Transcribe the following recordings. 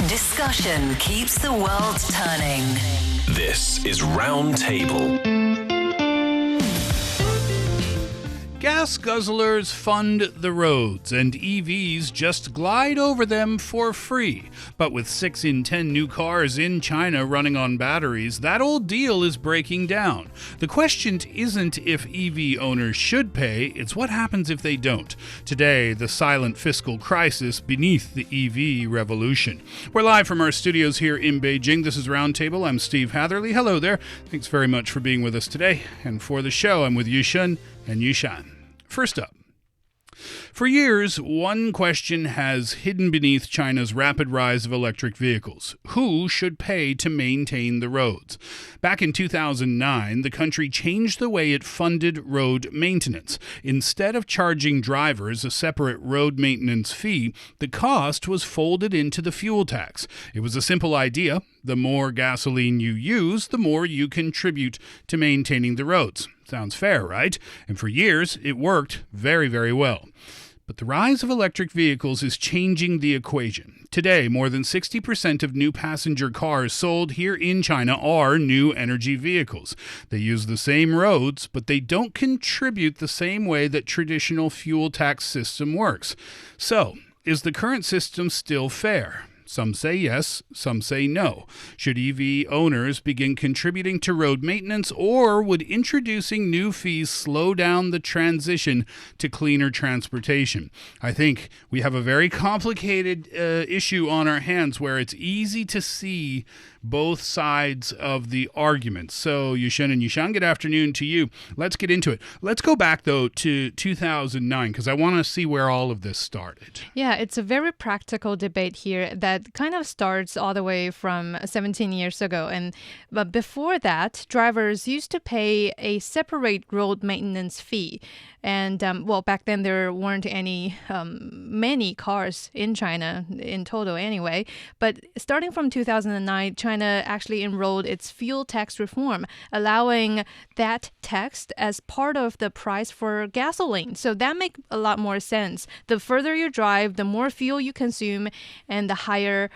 Discussion keeps the world turning. This is Roundtable. Gas guzzlers fund the roads, and EVs just glide over them for free. But with 6 in 10 new cars in China running on batteries, that old deal is breaking down. The question isn't if EV owners should pay, it's what happens if they don't. Today, the silent fiscal crisis beneath the EV revolution. We're live from our studios here in Beijing. This is Roundtable. I'm Steve Hatherley. Hello there. Thanks very much for being with us today. And for the show, I'm with Yushan and Yushan. First up, for years, one question has hidden beneath China's rapid rise of electric vehicles. Who should pay to maintain the roads? Back in 2009, the country changed the way it funded road maintenance. Instead of charging drivers a separate road maintenance fee, the cost was folded into the fuel tax. It was a simple idea. The more gasoline you use, the more you contribute to maintaining the roads. Sounds fair, right? And for years, it worked very, very well. But the rise of electric vehicles is changing the equation. Today, more than 60% of new passenger cars sold here in China are new energy vehicles. They use the same roads, but they don't contribute the same way that traditional fuel tax system works. So, is the current system still fair? Some say yes, some say no. Should EV owners begin contributing to road maintenance, or would introducing new fees slow down the transition to cleaner transportation? I think we have a very complicated issue on our hands where it's easy to see both sides of the argument. So, Yushan and Yushan, good afternoon to you. Let's get into it. Let's go back, though, to 2009, because I want to see where all of this started. Yeah, it's a very practical debate here that kind of starts all the way from 17 years ago. But before that, drivers used to pay a separate road maintenance fee. And, back then there weren't many cars in China in total anyway. But starting from 2009, China actually enrolled its fuel tax reform, allowing that tax as part of the price for gasoline. So that makes a lot more sense. The further you drive, the more fuel you consume, and the higher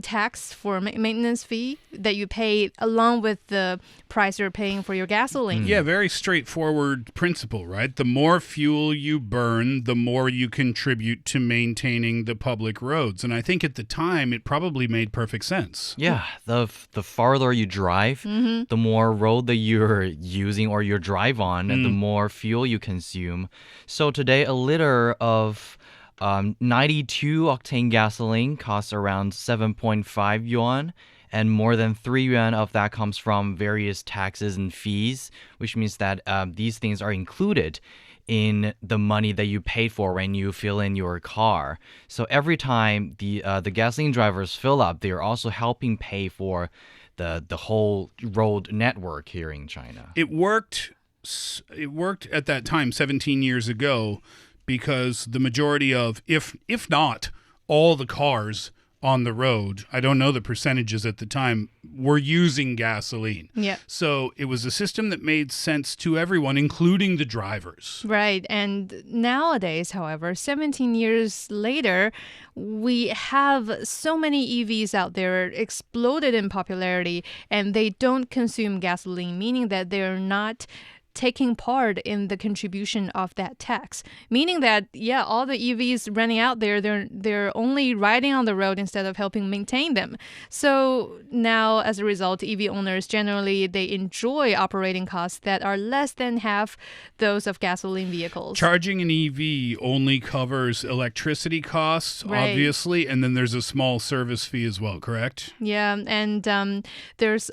tax for maintenance fee that you pay along with the price you're paying for your gasoline. Yeah, very straightforward principle, right? The more fuel you burn, the more you contribute to maintaining the public roads. And I think at the time, it probably made perfect sense. Yeah, the farther you drive, the more road that you're using or you drive on, and the more fuel you consume. So today, a liter of 92 octane gasoline costs around 7.5 yuan. And more than 3 yuan of that comes from various taxes and fees, which means that these things are included in the money that you pay for when you fill in your car. So every time the gasoline drivers fill up, they're also helping pay for the whole road network here in China. It worked at that time, 17 years ago, because the majority of, if not all the cars on the road, I don't know the percentages at the time, were using gasoline. Yeah. So it was a system that made sense to everyone, including the drivers. Right. And nowadays, however, 17 years later, we have so many EVs out there exploded in popularity, and they don't consume gasoline, meaning that they're not taking part in the contribution of that tax, meaning that, all the EVs running out there, they're only riding on the road instead of helping maintain them. So now, as a result, EV owners generally, they enjoy operating costs that are less than half those of gasoline vehicles. Charging an EV only covers electricity costs, Right. obviously, and then there's a small service fee as well, correct? Yeah, and there's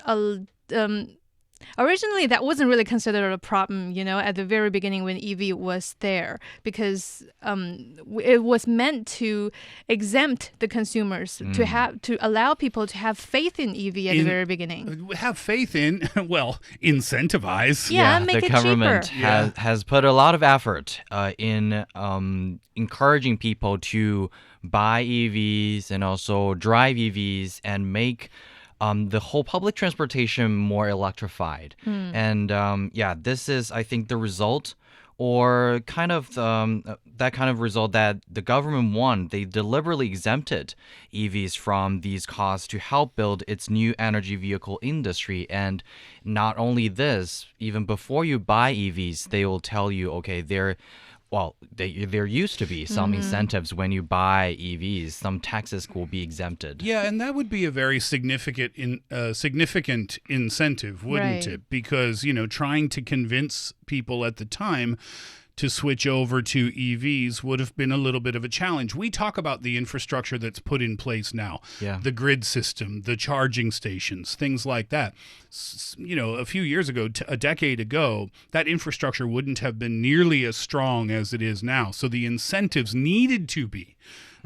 originally, that wasn't really considered a problem, at the very beginning when EV was there, because it was meant to exempt the consumers, to allow people to have faith in EV at the very beginning. Have faith in, well, incentivize. Yeah, make the it government cheaper. has put a lot of effort in encouraging people to buy EVs and also drive EVs and make the whole public transportation more electrified. And this is, I think, the result or kind of that kind of result that the government won. They deliberately exempted EVs from these costs to help build its new energy vehicle industry. And not only this, even before you buy EVs, they will tell you, okay, there used to be some incentives when you buy EVs. Some taxes will be exempted. Yeah, and that would be a very significant incentive, wouldn't Right. it? Because, trying to convince people at the time to switch over to EVs would have been a little bit of a challenge. We talk about the infrastructure that's put in place now, Yeah. the grid system, the charging stations, things like that. A few years ago, a decade ago, that infrastructure wouldn't have been nearly as strong as it is now. So the incentives needed to be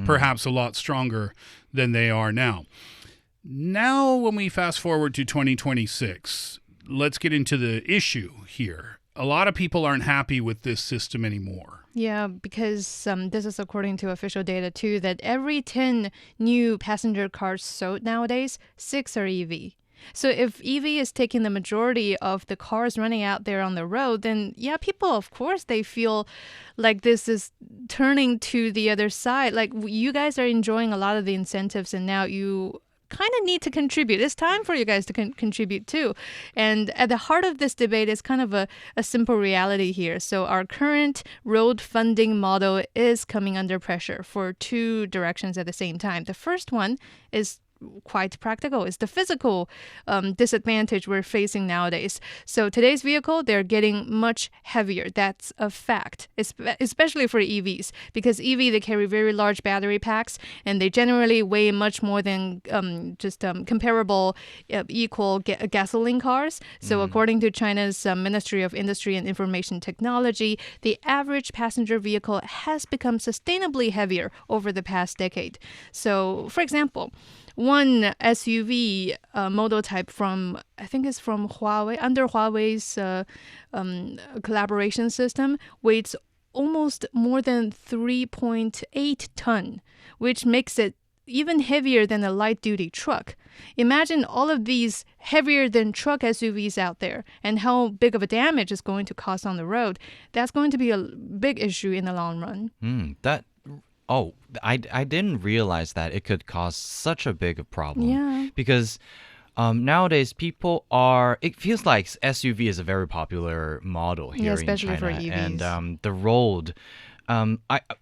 perhaps a lot stronger than they are now. Now, when we fast forward to 2026, let's get into the issue here. A lot of people aren't happy with this system anymore. Yeah, because this is according to official data too, that every 10 new passenger cars sold nowadays, 6 are EV. So if EV is taking the majority of the cars running out there on the road, then yeah, people, of course, they feel like this is turning to the other side. Like you guys are enjoying a lot of the incentives and now you kind of need to contribute. It's time for you guys to contribute too. And at the heart of this debate is kind of a simple reality here. So our current road funding model is coming under pressure for two directions at the same time. The first one is quite practical. It's the physical disadvantage we're facing nowadays. So today's vehicle, they're getting much heavier. That's a fact, especially for EVs, because EV, they carry very large battery packs and they generally weigh much more than comparable equal gasoline cars. So according to China's Ministry of Industry and Information Technology, the average passenger vehicle has become sustainably heavier over the past decade. So for example, one SUV model type from, I think it's from Huawei, under Huawei's collaboration system, weighs almost more than 3.8 ton, which makes it even heavier than a light-duty truck. Imagine all of these heavier than truck SUVs out there and how big of a damage it's going to cause on the road. That's going to be a big issue in the long run. I didn't realize that it could cause such a big problem. Yeah. Because nowadays it feels like SUV is a very popular model here in especially China. for EVs. And the road,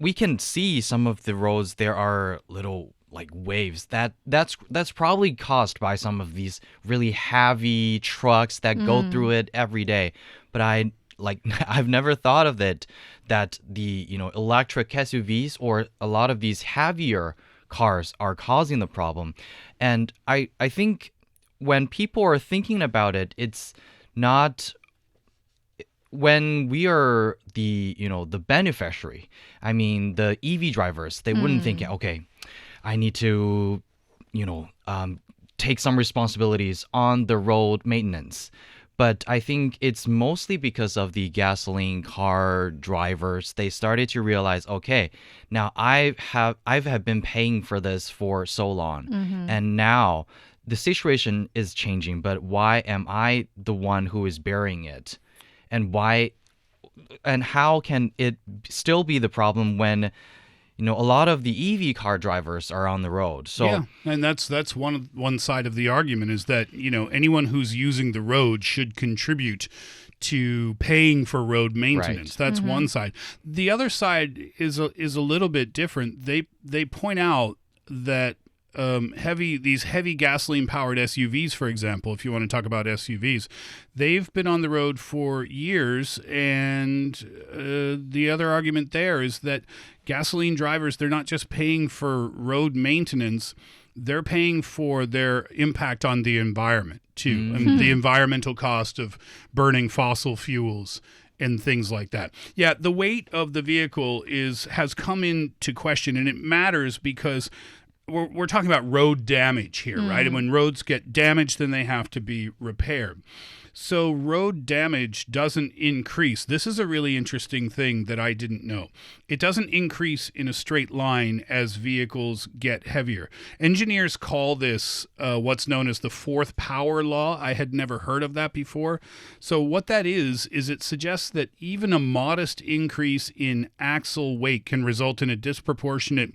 we can see some of the roads, there are little like waves. That's probably caused by some of these really heavy trucks that go through it every day. But I've never thought of it that the electric SUVs or a lot of these heavier cars are causing the problem. And I think when people are thinking about it, it's not when we are the beneficiary. I mean, the EV drivers, they wouldn't think, okay, I need to take some responsibilities on the road maintenance. But I think it's mostly because of the gasoline car drivers. They started to realize, okay, now I've been paying for this for so long, and now the situation is changing. But why am I the one who is bearing it? And how can it still be the problem when a lot of the EV car drivers are on the road? So yeah, and that's one side of the argument is that anyone who's using the road should contribute to paying for road maintenance. Right. That's one side. The other side is a little bit different. They point out that these heavy gasoline-powered SUVs, for example, if you want to talk about SUVs, they've been on the road for years, and the other argument there is that gasoline drivers, they're not just paying for road maintenance, they're paying for their impact on the environment, too, and the environmental cost of burning fossil fuels and things like that. Yeah, the weight of the vehicle has come into question, and it matters because we're talking about road damage here, right? And when roads get damaged, then they have to be repaired. So road damage doesn't increase. This is a really interesting thing that I didn't know. It doesn't increase in a straight line as vehicles get heavier. Engineers call this what's known as the fourth power law. I had never heard of that before. So what that is it suggests that even a modest increase in axle weight can result in a disproportionate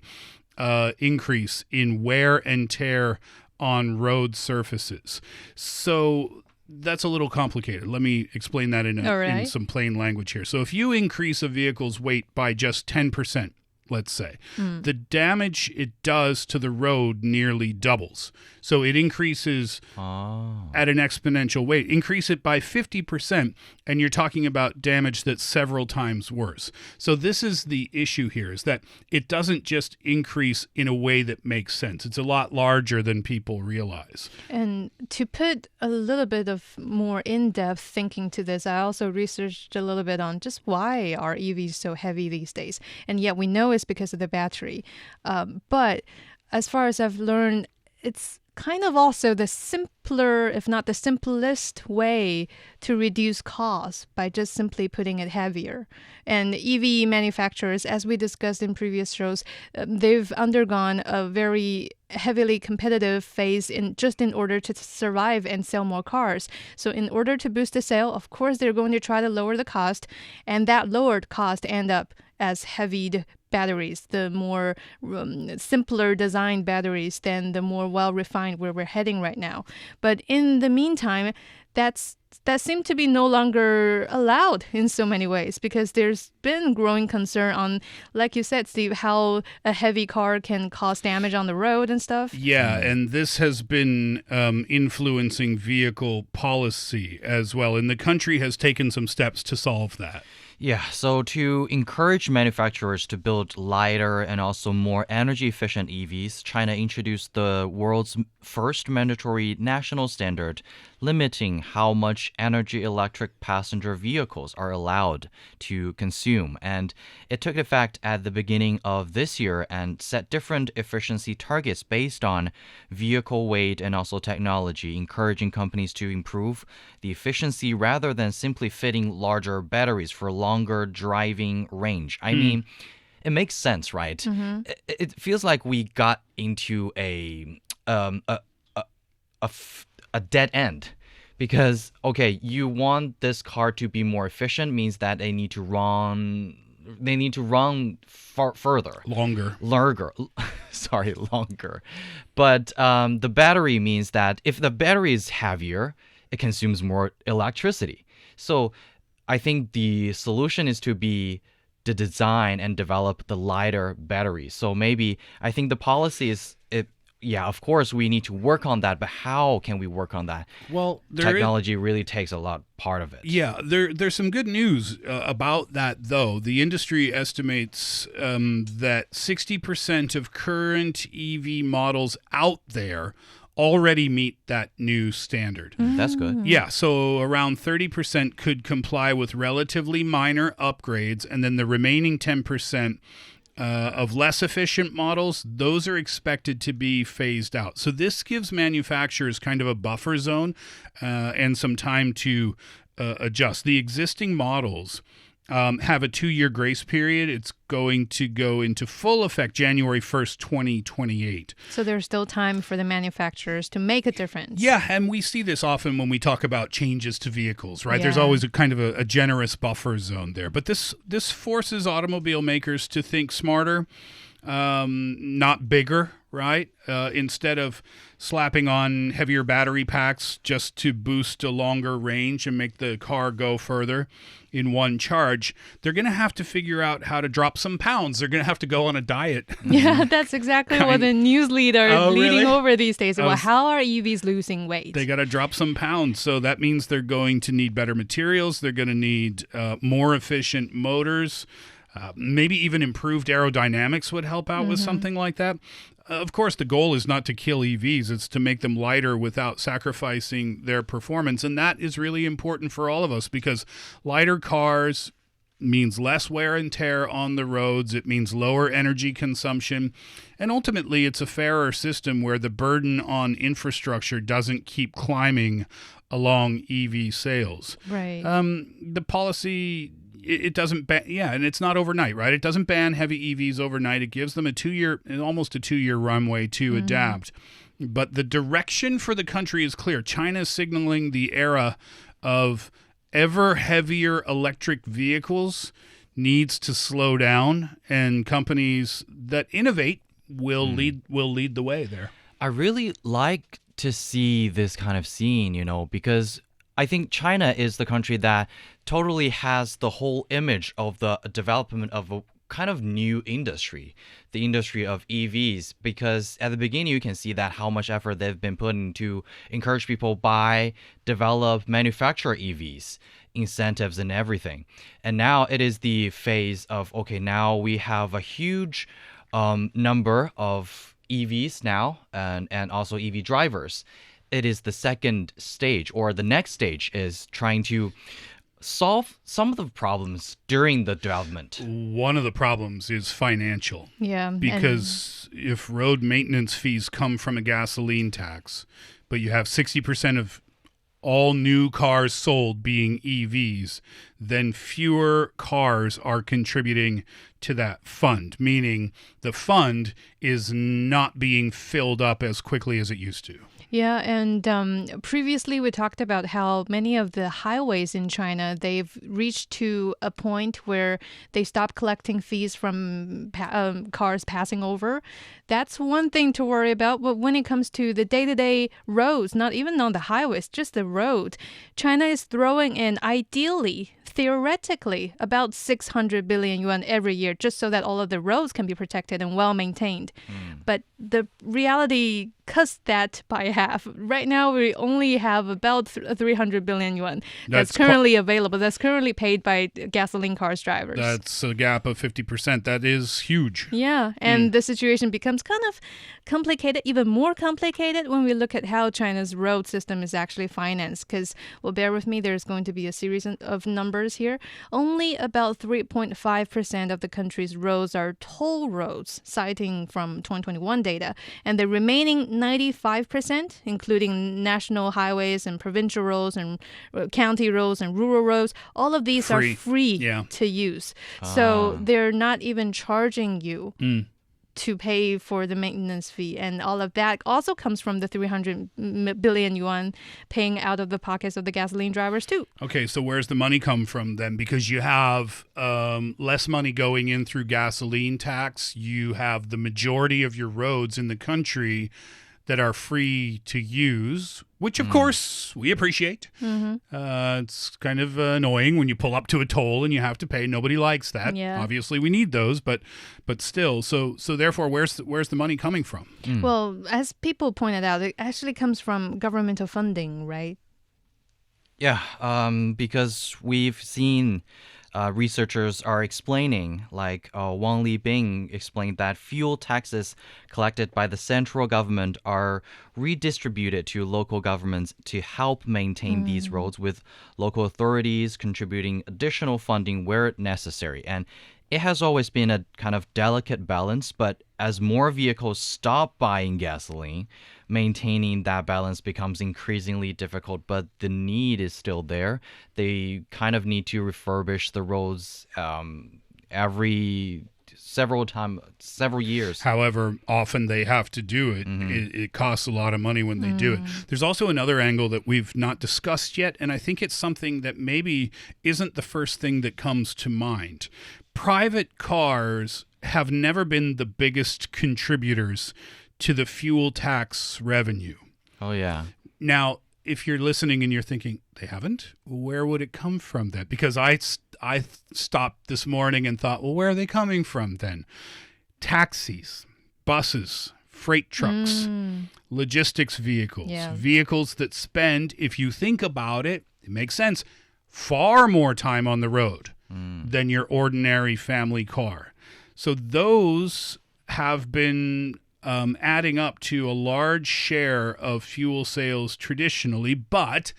increase in wear and tear on road surfaces. So that's a little complicated. Let me explain that in some plain language here. So if you increase a vehicle's weight by just 10%, let's say, the damage it does to the road nearly doubles. So it increases at an exponential rate. Increase it by 50%, and you're talking about damage that's several times worse. So this is the issue here, is that it doesn't just increase in a way that makes sense. It's a lot larger than people realize. And to put a little bit of more in-depth thinking to this, I also researched a little bit on just why are EVs so heavy these days. And yet we know it's because of the battery. But as far as I've learned, it's kind of also the simpler, if not the simplest way to reduce costs by just simply putting it heavier. And EV manufacturers, as we discussed in previous shows, they've undergone a very heavily competitive phase in order to survive and sell more cars. So in order to boost the sale, of course, they're going to try to lower the cost, and that lowered cost end up as heavied batteries, the more simpler designed batteries than the more well-refined where we're heading right now. But in the meantime, that seemed to be no longer allowed in so many ways, because there's been growing concern on, like you said, Steve, how a heavy car can cause damage on the road and stuff. Yeah, and this has been influencing vehicle policy as well, and the country has taken some steps to solve that. Yeah, so to encourage manufacturers to build lighter and also more energy-efficient EVs, China introduced the world's first mandatory national standard limiting how much energy electric passenger vehicles are allowed to consume. And it took effect at the beginning of this year and set different efficiency targets based on vehicle weight and also technology, encouraging companies to improve the efficiency rather than simply fitting larger batteries for longer driving range. I mean, it makes sense, right? Mm-hmm. It feels like we got into a dead end, because okay, you want this car to be more efficient means that they need to run further, longer. But the battery means that if the battery is heavier, it consumes more electricity. So I think the solution is to design and develop the lighter battery. So maybe I think the policy is yeah, of course we need to work on that, but how can we work on that? Well, technology really takes a lot part of it. Yeah, there's some good news about that, though. The industry estimates that 60% of current EV models out there already meet that new standard. That's good. Yeah, so around 30% could comply with relatively minor upgrades, and then the remaining 10% of less efficient models, those are expected to be phased out. So this gives manufacturers kind of a buffer zone and some time to adjust. The existing models have a 2-year grace period. It's going to go into full effect January 1st, 2028. So there's still time for the manufacturers to make a difference. Yeah, and we see this often when we talk about changes to vehicles, right? Yeah. There's always a kind of a generous buffer zone there. But this forces automobile makers to think smarter, not bigger, right? Instead of slapping on heavier battery packs just to boost a longer range and make the car go further in one charge, they're going to have to figure out how to drop some pounds. They're going to have to go on a diet. Yeah, that's exactly what the news leader is leading over these days. Well, how are EVs losing weight? They got to drop some pounds. So that means they're going to need better materials. They're going to need more efficient motors. Maybe even improved aerodynamics would help out with something like that. Of course, the goal is not to kill EVs. It's to make them lighter without sacrificing their performance. And that is really important for all of us, because lighter cars means less wear and tear on the roads. It means lower energy consumption. And ultimately, it's a fairer system where the burden on infrastructure doesn't keep climbing along EV sales. Right. The policy, it doesn't ban, and it's not overnight, right? It doesn't ban heavy EVs overnight. It gives them almost a 2-year runway to adapt. But the direction for the country is clear. China is signaling the era of ever heavier electric vehicles needs to slow down, and companies that innovate will lead the way there. I really like to see this kind of scene, because I think China is the country that totally has the whole image of the development of a kind of new industry, the industry of EVs, because at the beginning you can see that how much effort they've been putting to encourage people buy, develop, manufacture EVs, incentives and everything. And now it is the phase of, okay, now we have a huge number of EVs now and also EV drivers. It is the second stage, or the next stage is trying to solve some of the problems during the development. One of the problems is financial. Yeah. Because if road maintenance fees come from a gasoline tax, but you have 60% of all new cars sold being EVs, then fewer cars are contributing to that fund, meaning the fund is not being filled up as quickly as it used to. Yeah, and previously we talked about how many of the highways in China, they've reached to a point where they stop collecting fees from cars passing over. That's one thing to worry about. But when it comes to the day-to-day roads, not even on the highways, just the road, China is throwing in, ideally, theoretically, about 600 billion yuan every year, just so that all of the roads can be protected and well-maintained. But the reality cuts that by half. Right now, we only have about 300 billion yuan that's currently available, that's currently paid by gasoline cars drivers. That's a gap of 50%. That is huge. Yeah, and the situation becomes kind of complicated, even more complicated when we look at how China's road system is actually financed. Because, well, bear with me, there's going to be a series of numbers here. Only about 3.5% of the country's roads are toll roads, citing from 2021 data. And the remaining 95%, including national highways and provincial roads and county roads and rural roads, all of these are free to use. So they're not even charging you to pay for the maintenance fee. And all of that also comes from the 300 billion yuan paying out of the pockets of the gasoline drivers too. Okay, so where's the money come from then? Because you have less money going in through gasoline tax. You have the majority of your roads in the country that are free to use, which of course we appreciate. It's kind of annoying when you pull up to a toll and you have to pay. Nobody likes that. Yeah. Obviously, we need those, but still. So therefore, where's the money coming from? Well, as people pointed out, it actually comes from governmental funding, right? Yeah, because we've seen researchers are explaining, like Wang Libing explained, that fuel taxes collected by the central government are redistributed to local governments to help maintain these roads, with local authorities contributing additional funding where necessary. And it has always been a kind of delicate balance, but as more vehicles stop buying gasoline, maintaining that balance becomes increasingly difficult, but the need is still there. They kind of need to refurbish the roads every several years. However often they have to do it, it costs a lot of money when they do it. There's also another angle that we've not discussed yet, and I think it's something that maybe isn't the first thing that comes to mind. Private cars have never been the biggest contributors to the fuel tax revenue. Oh, yeah. Now, if you're listening and you're thinking, they haven't? Where would it come from then? Because I stopped this morning and thought, well, where are they coming from then? Taxis, buses, freight trucks, logistics vehicles, vehicles that spend, if you think about it, it makes sense, far more time on the road than your ordinary family car. So those have been adding up to a large share of fuel sales traditionally. But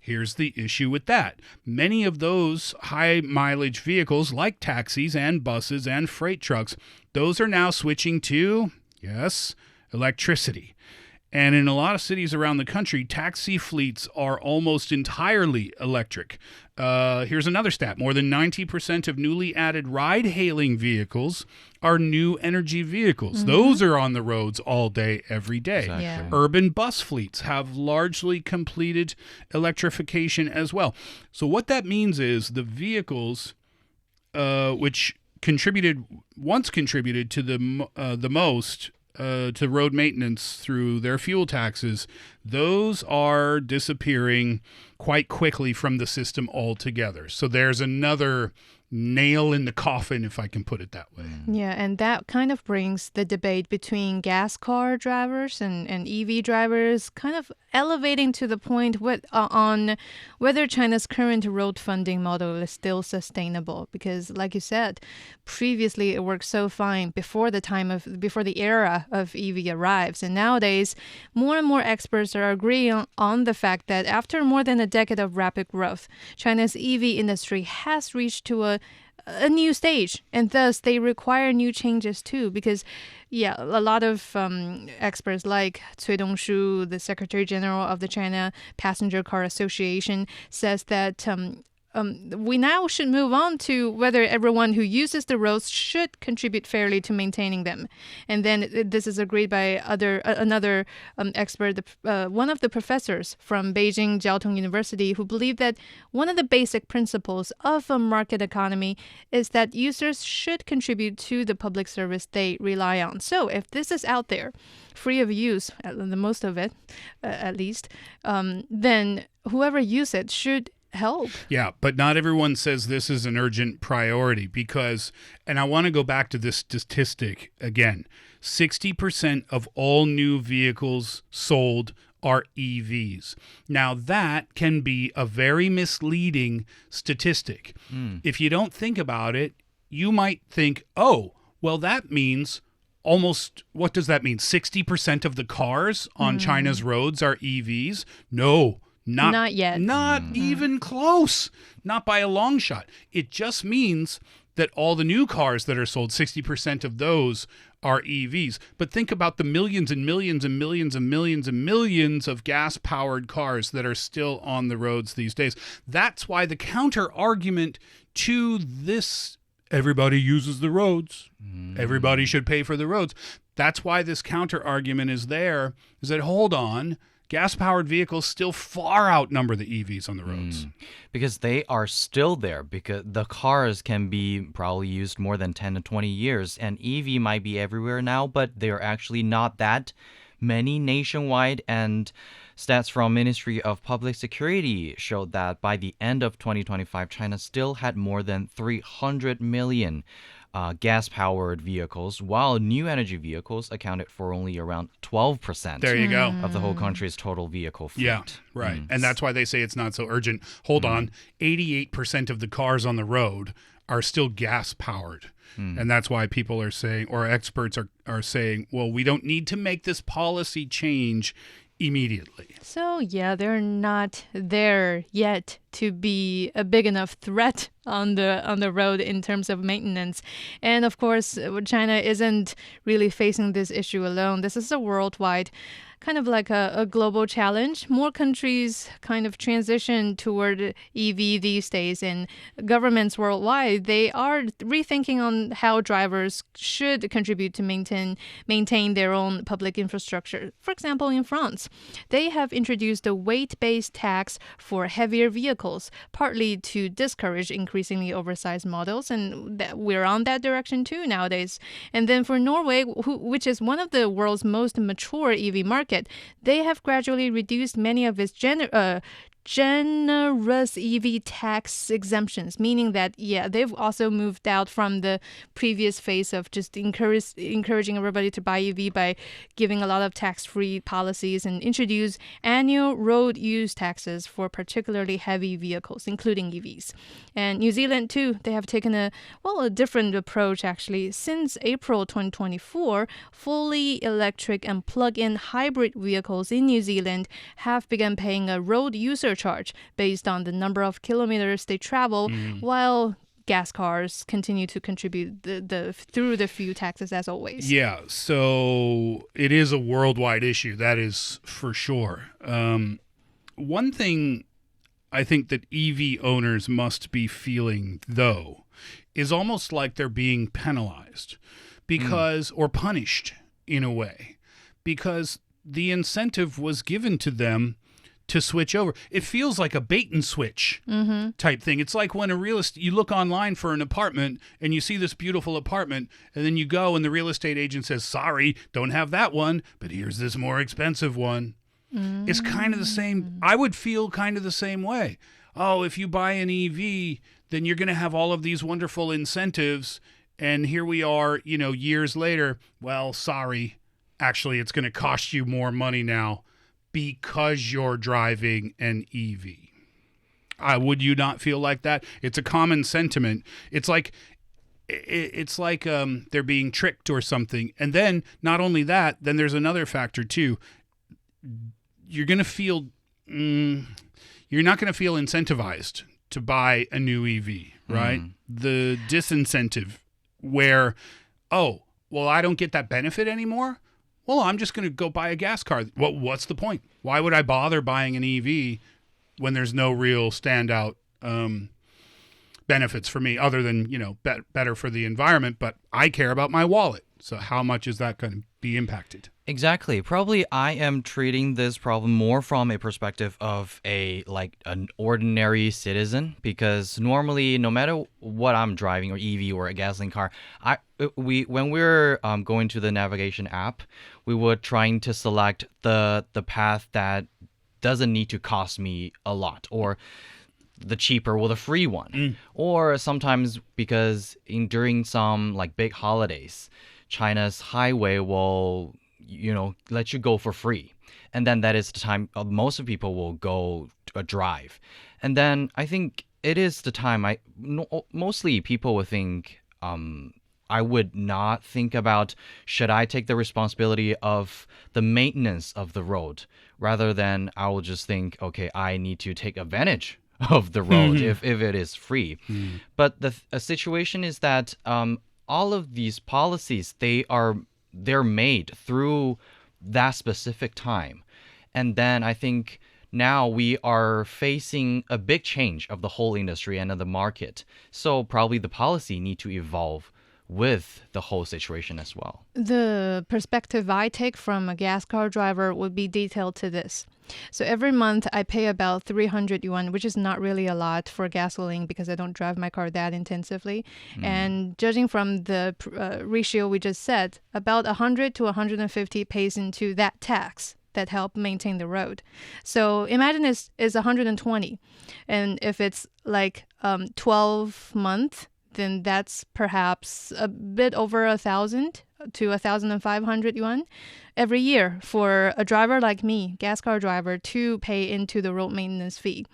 Here's the issue with that. Many of those high mileage vehicles, like taxis and buses and freight trucks, those are now switching to, yes, electricity. And in a lot of cities around the country, taxi fleets are almost entirely electric. Here's another stat. More than 90% of newly added ride-hailing vehicles are new energy vehicles. Those are on the roads all day, every day. Exactly. Yeah. Urban bus fleets have largely completed electrification as well. So what that means is the vehicles which once contributed to the most to road maintenance through their fuel taxes, those are disappearing quite quickly from the system altogether. So there's another nail in the coffin, if I can put it that way. Yeah, and that kind of brings the debate between gas car drivers and EV drivers kind of elevating to the point on whether China's current road funding model is still sustainable. Because, like you said, previously it worked so fine before the era of EV arrives, and nowadays more and more experts are agreeing on the fact that after more than a decade of rapid growth, China's EV industry has reached to a new stage, and thus they require new changes too. Because, yeah, a lot of experts like Cui Dongshu, the Secretary General of the China Passenger Car Association, says that we now should move on to whether everyone who uses the roads should contribute fairly to maintaining them. And then this is agreed by another expert, one of the professors from Beijing Jiaotong University, who believe that one of the basic principles of a market economy is that users should contribute to the public service they rely on. So if this is out there, free of use, the most of it at least, then whoever uses it should help. Yeah, but not everyone says this is an urgent priority because, and I want to go back to this statistic again, 60% of all new vehicles sold are EVs. Now that can be a very misleading statistic. If you don't think about it, you might think, oh, well, that means what does that mean? 60% of the cars on China's roads are EVs? No. Not yet. Not even close. Not by a long shot. It just means that all the new cars that are sold, 60% of those are EVs. But think about the millions and millions and millions and millions and millions of gas-powered cars that are still on the roads these days. That's why the counter-argument to this, everybody uses the roads, everybody should pay for the roads. That's why this counter-argument is there, is that, hold on, gas-powered vehicles still far outnumber the EVs on the roads. Because they are still there, because the cars can be probably used more than 10 to 20 years, and EV might be everywhere now, but they're actually not that many nationwide. And stats from Ministry of Public Security showed that by the end of 2025, China still had more than 300 million gas-powered vehicles, while new energy vehicles accounted for only around 12% There you go. of the whole country's total vehicle fleet. Yeah, right. And that's why they say it's not so urgent. Hold on. 88% of the cars on the road are still gas-powered. And that's why people are saying, or experts are saying, well, we don't need to make this policy change immediately. So, yeah, they're not there yet to be a big enough threat on the road in terms of maintenance. And of course, China isn't really facing this issue alone. This is a worldwide, kind of like a global challenge. More countries kind of transition toward EV these days, and governments worldwide, they are rethinking on how drivers should contribute to maintain their own public infrastructure. For example, in France, they have introduced a weight-based tax for heavier vehicles, partly to discourage increasingly oversized models, and we're on that direction too nowadays. And then for Norway, which is one of the world's most mature EV markets, they have gradually reduced many of its generous EV tax exemptions, meaning that, yeah, they've also moved out from the previous phase of just encouraging everybody to buy EV by giving a lot of tax-free policies, and introduce annual road use taxes for particularly heavy vehicles, including EVs. And New Zealand, too, they have taken a different approach, actually. Since April 2024, fully electric and plug-in hybrid vehicles in New Zealand have begun paying a road user surcharge based on the number of kilometers they travel, while gas cars continue to contribute through the fuel taxes as always. Yeah, so it is a worldwide issue, that is for sure. One thing I think that EV owners must be feeling, though, is almost like they're being penalized because or punished in a way, because the incentive was given to them to switch over. It feels like a bait and switch type thing. It's like when you look online for an apartment and you see this beautiful apartment, and then you go and the real estate agent says, sorry, don't have that one, but here's this more expensive one. It's kind of the same. I would feel kind of the same way. Oh, if you buy an EV, then you're going to have all of these wonderful incentives. And here we are, years later. Well, sorry, actually, it's going to cost you more money now because you're driving an EV. Would you not feel like that? It's a common sentiment. It's like they're being tricked or something. And then not only that, then there's another factor too. You're going to feel you're not going to feel incentivized to buy a new EV, right? The disincentive where, oh, well, I don't get that benefit anymore. Well, I'm just going to go buy a gas car. What's the point? Why would I bother buying an EV when there's no real standout benefits for me other than, better for the environment? But I care about my wallet. So how much is that going to be impacted? Exactly. Probably I am treating this problem more from a perspective of an ordinary citizen, because normally, no matter what I'm driving, or EV or a gasoline car, when we're going to the navigation app, we were trying to select the path that doesn't need to cost me a lot, or the cheaper or the free one. Or sometimes because during some big holidays, China's highway will let you go for free, and then that is the time most people will go drive. And then I think it is the time mostly people would think I would not think about, should I take the responsibility of the maintenance of the road, rather than I will just think, okay, I need to take advantage of the road if it is free. But the situation is that all of these policies, they're made through that specific time. And then I think now we are facing a big change of the whole industry and of the market. So probably the policy need to evolve with the whole situation as well. The perspective I take from a gas car driver would be detailed to this. So every month I pay about 300 yuan, which is not really a lot for gasoline because I don't drive my car that intensively. And judging from the ratio we just said, about 100 to 150 pays into that tax that help maintain the road. So imagine it's 120. And if it's 12 months, then that's perhaps a bit over 1,000 to 1,500 yuan every year for a driver like me, gas car driver, to pay into the road maintenance fee.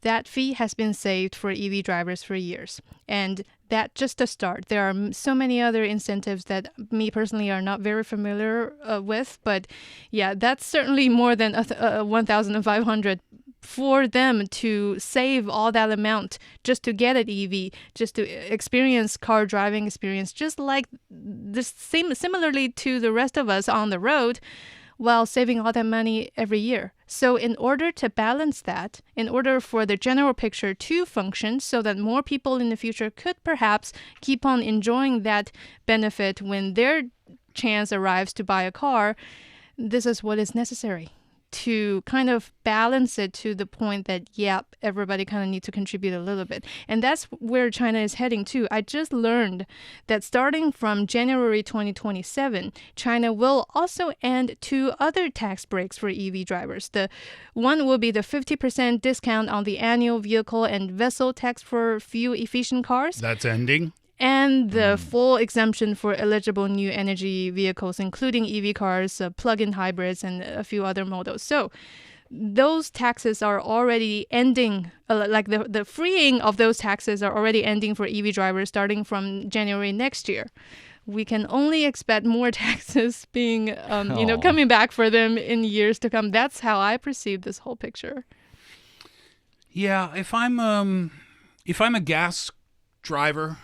That fee has been saved for EV drivers for years. And that's just a start. There are so many other incentives that me personally are not very familiar with. But yeah, that's certainly more than 1,500 for them to save all that amount just to get an EV, just to experience car driving experience, just like this similarly to the rest of us on the road, while saving all that money every year. So in order to balance that, in order for the general picture to function so that more people in the future could perhaps keep on enjoying that benefit when their chance arrives to buy a car, this is what is necessary to kind of balance it to the point that, yep, everybody kind of needs to contribute a little bit. And that's where China is heading to. I just learned that starting from January 2027, China will also end 2 other tax breaks for EV drivers. The one will be the 50% discount on the annual vehicle and vessel tax for fuel-efficient cars. That's ending. And the full exemption for eligible new energy vehicles, including EV cars, plug-in hybrids, and a few other models. So those taxes are already ending, the freeing of those taxes are already ending for EV drivers starting from January next year. We can only expect more taxes being, coming back for them in years to come. That's how I perceive this whole picture. Yeah, if I'm a gas driver,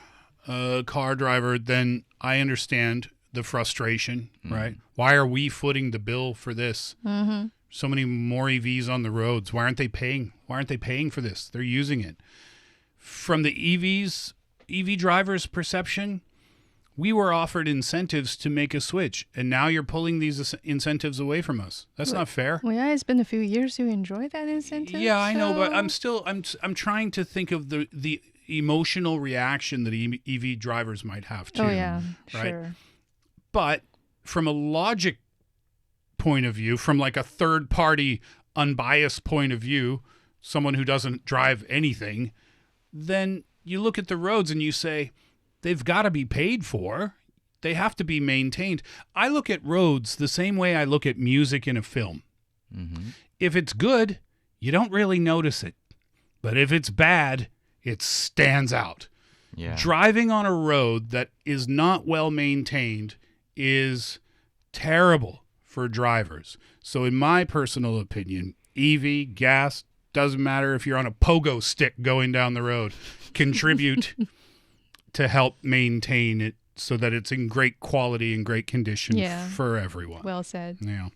car driver, then I understand the frustration, right? Why are we footing the bill for this? Mm-hmm. So many more EVs on the roads. Why aren't they paying? Why aren't they paying for this? They're using it. From the EV drivers' perception, we were offered incentives to make a switch, and now you're pulling these incentives away from us. That's not fair. Well, yeah, it's been a few years to enjoy that incentive. Yeah, I know, but so- I'm trying to think of the emotional reaction that EV drivers might have too. Oh, yeah, right? sure. But from a logic point of view, from like a third party unbiased point of view, someone who doesn't drive anything, then you look at the roads and you say, they've got to be paid for. They have to be maintained. I look at roads the same way I look at music in a film. Mm-hmm. If it's good, you don't really notice it. But if it's bad, it stands out. Yeah. Driving on a road that is not well maintained is terrible for drivers. So in my personal opinion, EV, gas, doesn't matter if you're on a pogo stick going down the road, contribute to help maintain it so that it's in great quality and great condition Yeah. for everyone. Well said. Yeah.